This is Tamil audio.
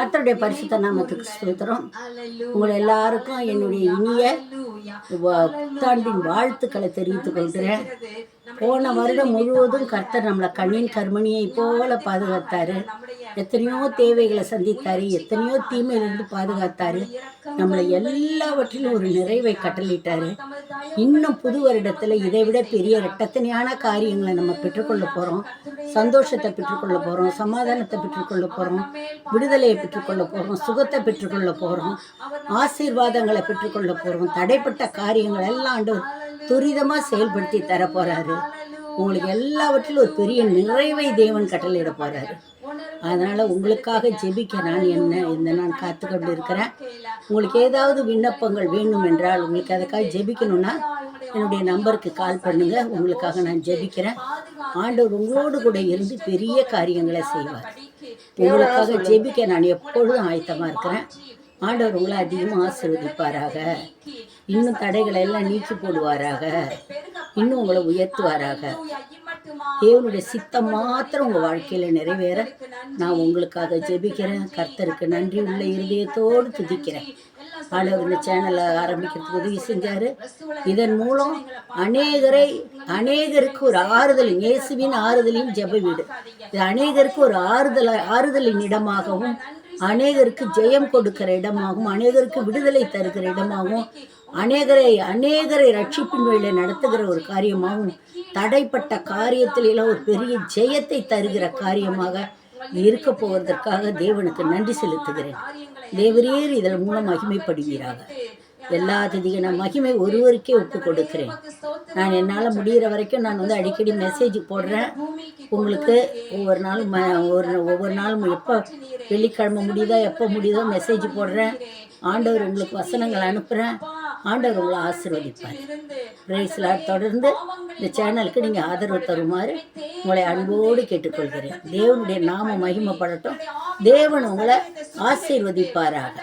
கர்த்தருடைய பரிசுத்த நாமத்துக்கு ஸ்தோத்திரம். உங்கள் எல்லாருக்கும் என்னுடைய இனிய புத்தாண்டின் வாழ்த்துக்களை தெரிவித்துக் கொள்கிறேன். போன வருடம் முழுவதும் கர்த்தர் நம்மளை கண்ணின் கர்மணியை போல பாதுகாத்தாரு. எத்தனையோ தேவைகளை சந்தித்தாரு, எத்தனையோ தீமையிலிருந்து பாதுகாத்தாரு. நம்மளை எல்லாவற்றிலும் ஒரு நிறைவை கட்டளிட்டாரு. இன்னும் புது வருடத்துல இதை விட பெரிய இரட்டத்தனையான காரியங்களை நம்ம பெற்றுக்கொள்ள போறோம். சந்தோஷத்தை பெற்றுக்கொள்ள போறோம், சமாதானத்தை பெற்றுக்கொள்ள போறோம், விடுதலையை பெற்றுக்கொள்ள போறோம், சுகத்தை பெற்றுக்கொள்ள போறோம், ஆசீர்வாதங்களை பெற்றுக்கொள்ள போறோம். தடைப்பட்ட காரியங்கள் எல்லாம் ஆண்டவர் துரிதமா செயல்படுத்தி தர போறாரு. உங்களுக்கு எல்லாவற்றிலும் ஒரு பெரிய நிறைவை தேவன் கட்டளையிட போறாரு. அதனால உங்களுக்காக ஜெபிக்க நான் காத்து கொண்டு இருக்கிறேன். உங்களுக்கு ஏதாவது விண்ணப்பங்கள் வேணும் என்றால், உங்களுக்கு அதுக்காக ஜெபிக்கணும்னா என்னுடைய நம்பருக்கு கால் பண்ணுங்க. உங்களுக்காக நான் ஜெபிக்கிறேன். ஆண்டவர் உங்களோடு கூட இருந்து பெரிய காரியங்களை செய்வார். உங்களுக்காக ஜெபிக்க நான் எப்பொழுதும் ஆயத்தமா இருக்கிறேன். ஆண்டவர் உங்களை அதிகமாக ஆசீர்வதிப்பாராக. இன்னும் தடைகளை எல்லாம் நீக்கி போடுவாராக. இன்னும் உங்களை உயர்த்துவாராக. தேவனுடைய சித்தம் மாத்திரம் உங்கள் வாழ்க்கையில் நிறைவேற நான் உங்களுக்காக ஜெபிக்கிறேன். கர்த்தருக்கு நன்றி உள்ள இருதயத்தோடு துதிக்கிறேன். ஆண்டவர் இந்த சேனலை ஆரம்பிக்கிறதுக்கு உதவி செஞ்சாரு. இதன் மூலம் அநேகருக்கு ஒரு ஆறுதலின், இயேசுவின் ஆறுதலின் ஜெப வீடு. இது அநேகருக்கு ஒரு ஆறுதலின் இடமாகவும், அநேகருக்கு ஜெயம் கொடுக்கிற இடமாகவும், அநேகருக்கு விடுதலை தருகிற இடமாகவும், அநேகரை ரட்சிப்பின் வழியில நடத்துகிற ஒரு காரியமாகவும், தடைப்பட்ட காரியத்தில ஒரு பெரிய ஜெயத்தை தருகிற காரியமாக இருக்க போவதற்காக தேவனுக்கு நன்றி செலுத்துகிறேன். தேவரீர் இதன் மூலம் மகிமைப்படுவீராக. எல்லா நான் மகிமை ஒருவருக்கே ஒப்பு கொடுக்கிறேன். நான் என்னால் முடிகிற வரைக்கும் நான் அடிக்கடி மெசேஜ் போடுறேன். உங்களுக்கு ஒவ்வொரு நாளும் எப்போ வெள்ளிக்கிழமை முடியுதோ எப்போ முடியுதோ மெசேஜ் போடுறேன். ஆண்டவர் உங்களுக்கு வசனங்கள் அனுப்புகிறேன். ஆண்டவர் உங்களை ஆசீர்வதிப்பார். Praise Lord. தொடர்ந்து இந்த சேனலுக்கு நீங்கள் ஆதரவு தருமாறு உங்களை அன்போடு கேட்டுக்கொள்கிறேன். தேவனுடைய நாம மகிமைப்படட்டும். தேவன் உங்களை ஆசீர்வதிப்பாராக.